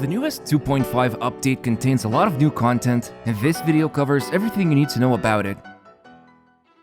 The newest 2.5 update contains a lot of new content, and this video covers everything you need to know about it.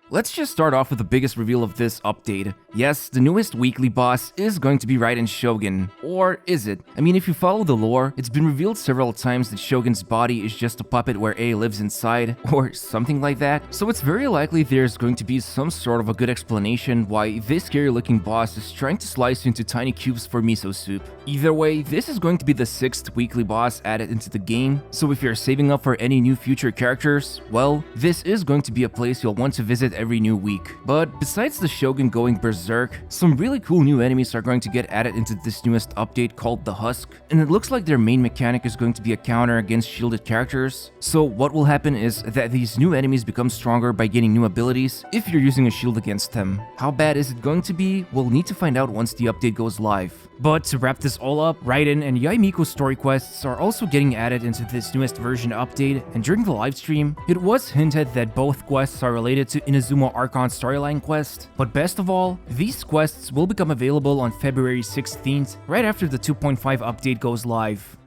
Let's just start off with the biggest reveal of this update. Yes, the newest weekly boss is going to be Raiden's Shogun. Or is it? I mean, if you follow the lore, it's been revealed several times that Shogun's body is just a puppet where A lives inside, or something like that. So it's very likely there's going to be some sort of a good explanation why this scary looking boss is trying to slice you into tiny cubes for miso soup. Either way, this is going to be the 6th weekly boss added into the game, so if you're saving up for any new future characters, well, this is going to be a place you'll want to visit every new week. But besides the Shogun going berserk, some really cool new enemies are going to get added into this newest update called the Husk, and it looks like their main mechanic is going to be a counter against shielded characters. So what will happen is that these new enemies become stronger by gaining new abilities if you're using a shield against them. How bad is it going to be? We'll need to find out once the update goes live. But to wrap this all up, Raiden and Miko's story quests are also getting added into this newest version update, and during the livestream, it was hinted that both quests are related to Inazuma Archon storyline quest. But best of all, these quests will become available on February 16th, right after the 2.5 update goes live.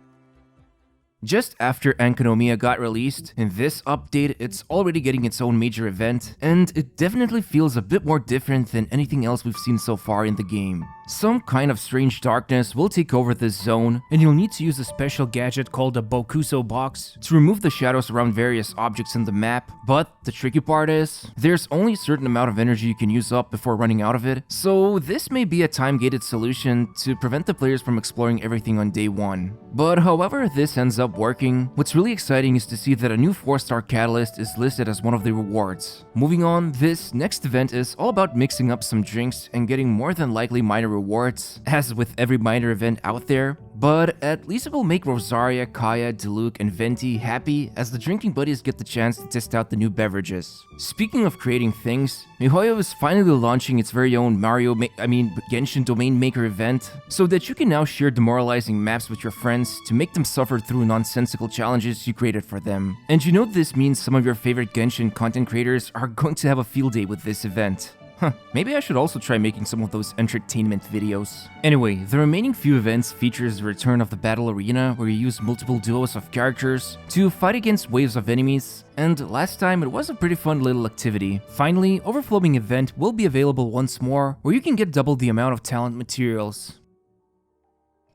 Just after Enkanomiya got released, in this update it's already getting its own major event, and it definitely feels a bit more different than anything else we've seen so far in the game. Some kind of strange darkness will take over this zone, and you'll need to use a special gadget called a Bokuso box to remove the shadows around various objects in the map. But the tricky part is, there's only a certain amount of energy you can use up before running out of it, so this may be a time-gated solution to prevent the players from exploring everything on day 1. But however this ends up working, what's really exciting is to see that a new 4-star catalyst is listed as one of the rewards. Moving on, this next event is all about mixing up some drinks and getting more than likely minor rewards, as with every minor event out there, but at least it will make Rosaria, Kaya, Diluc, and Venti happy as the drinking buddies get the chance to test out the new beverages. Speaking of creating things, MiHoYo is finally launching its very own Genshin Domain Maker event, so that you can now share demoralizing maps with your friends to make them suffer through nonsensical challenges you created for them. And you know this means some of your favorite Genshin content creators are going to have a field day with this event. Maybe I should also try making some of those entertainment videos. Anyway, the remaining few events features the return of the battle arena, where you use multiple duos of characters to fight against waves of enemies, and last time it was a pretty fun little activity. Finally, Overflowing event will be available once more, where you can get double the amount of talent materials.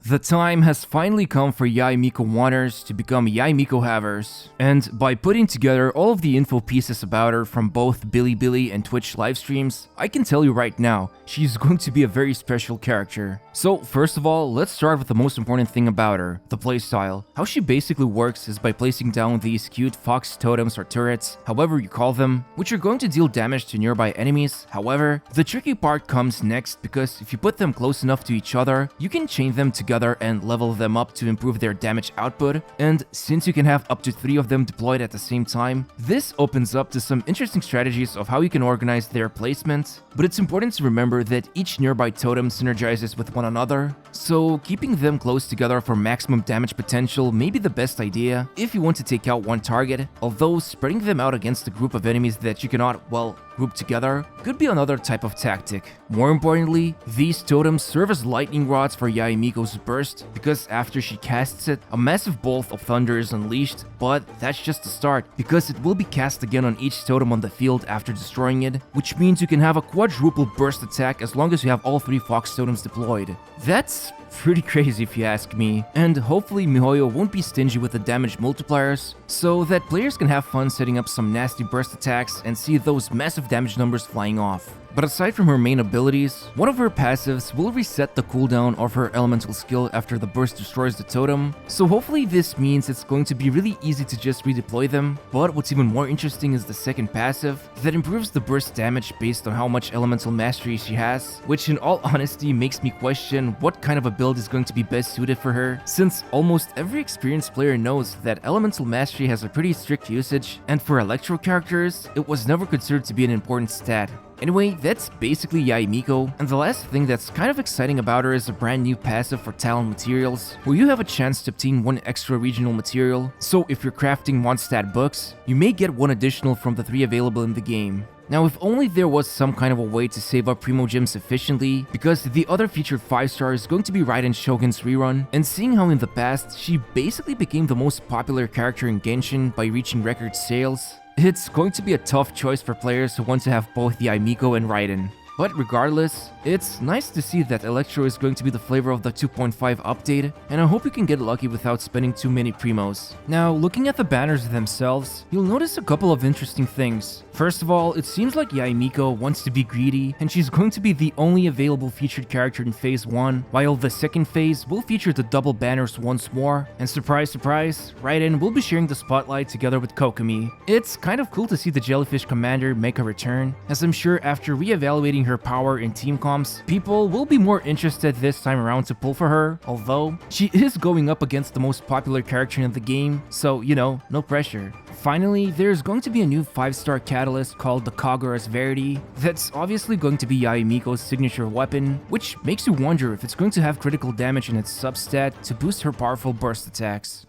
The time has finally come for Miko wanners to become Miko havers, and by putting together all of the info pieces about her from both Bilibili and Twitch livestreams, I can tell you right now, she's going to be a very special character. So first of all, let's start with the most important thing about her, the playstyle. How she basically works is by placing down these cute fox totems or turrets, however you call them, which are going to deal damage to nearby enemies. However, the tricky part comes next, because if you put them close enough to each other, you can chain them together and level them up to improve their damage output, and since you can have up to 3 of them deployed at the same time, this opens up to some interesting strategies of how you can organize their placement. But it's important to remember that each nearby totem synergizes with one another, so keeping them close together for maximum damage potential may be the best idea if you want to take out one target, although spreading them out against a group of enemies that you cannot, well, group together could be another type of tactic. More importantly, these totems serve as lightning rods for Miko's burst, because after she casts it, a massive bolt of thunder is unleashed, but that's just the start, because it will be cast again on each totem on the field after destroying it, which means you can have a quadruple burst attack as long as you have all 3 fox totems deployed. That's pretty crazy if you ask me, and hopefully MiHoYo won't be stingy with the damage multipliers, so that players can have fun setting up some nasty burst attacks and see those massive damage numbers flying off. But aside from her main abilities, one of her passives will reset the cooldown of her elemental skill after the burst destroys the totem, so hopefully this means it's going to be really easy to just redeploy them. But what's even more interesting is the second passive, that improves the burst damage based on how much elemental mastery she has, which in all honesty makes me question what kind of a build is going to be best suited for her, since almost every experienced player knows that elemental mastery has a pretty strict usage, and for electro characters, it was never considered to be an important stat. Anyway, that's basically Miko, and the last thing that's kind of exciting about her is a brand new passive for talent materials, where you have a chance to obtain 1 extra regional material, so if you're crafting 1 stat books, you may get 1 additional from the 3 available in the game. Now, if only there was some kind of a way to save up primogems efficiently, because the other featured 5-star is going to be Raiden Shogun's rerun, and seeing how in the past she basically became the most popular character in Genshin by reaching record sales, it's going to be a tough choice for players who want to have both the Miko and Raiden. But regardless, it's nice to see that Electro is going to be the flavor of the 2.5 update, and I hope you can get lucky without spending too many primos. Now, looking at the banners themselves, you'll notice a couple of interesting things. First of all, it seems like Miko wants to be greedy, and she's going to be the only available featured character in Phase 1, while the second phase will feature the double banners once more, and surprise surprise, Raiden will be sharing the spotlight together with Kokomi. It's kind of cool to see the Jellyfish Commander make a return, as I'm sure after re-evaluating her power in team comps, people will be more interested this time around to pull for her, although she is going up against the most popular character in the game, so you know, no pressure. Finally, there's going to be a new 5-star catalyst called the Kagura's Verity that's obviously going to be Miko's signature weapon, which makes you wonder if it's going to have critical damage in its substat to boost her powerful burst attacks.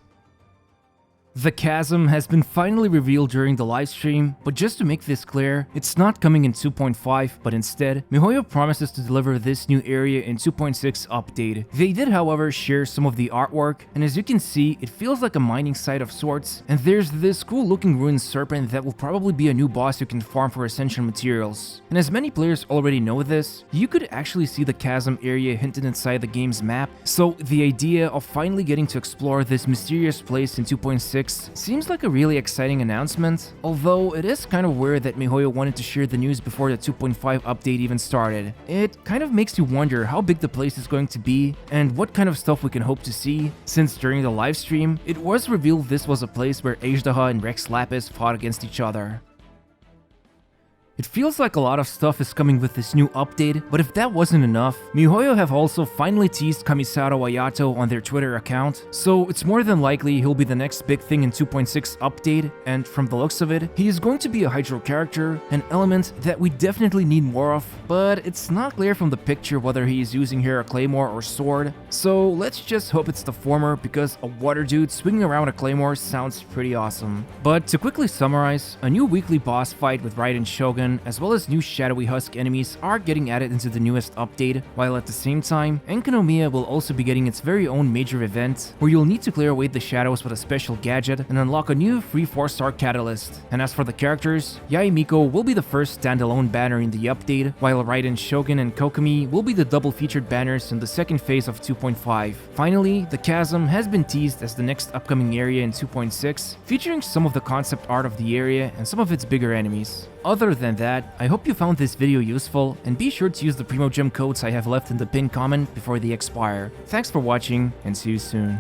The Chasm has been finally revealed during the livestream, but just to make this clear, it's not coming in 2.5, but instead, MiHoYo promises to deliver this new area in 2.6 update. They did, however, share some of the artwork, and as you can see, it feels like a mining site of sorts, and there's this cool looking ruined serpent that will probably be a new boss you can farm for essential materials. And as many players already know this, you could actually see the Chasm area hinted inside the game's map, so the idea of finally getting to explore this mysterious place in 2.6 seems like a really exciting announcement, although it is kind of weird that MiHoYo wanted to share the news before the 2.5 update even started. It kind of makes you wonder how big the place is going to be and what kind of stuff we can hope to see, since during the livestream, it was revealed this was a place where Ajdaha and Rex Lapis fought against each other. It feels like a lot of stuff is coming with this new update, but if that wasn't enough, MiHoYo have also finally teased Kamisato Ayato on their Twitter account, so it's more than likely he'll be the next big thing in 2.6 update, and from the looks of it, he is going to be a Hydro character, an element that we definitely need more of, but it's not clear from the picture whether he is using here a claymore or sword, so let's just hope it's the former, because a water dude swinging around a claymore sounds pretty awesome. But to quickly summarize, a new weekly boss fight with Raiden Shogun, as well as new shadowy husk enemies are getting added into the newest update, while at the same time, Enkanomiya will also be getting its very own major event, where you'll need to clear away the shadows with a special gadget and unlock a new free 4-star catalyst. And as for the characters, Miko will be the first standalone banner in the update, while Raiden Shogun and Kokomi will be the double featured banners in the second phase of 2.5. Finally, the Chasm has been teased as the next upcoming area in 2.6, featuring some of the concept art of the area and some of its bigger enemies. Other than that, I hope you found this video useful, and be sure to use the primogem codes I have left in the pinned comment before they expire. Thanks for watching, and see you soon.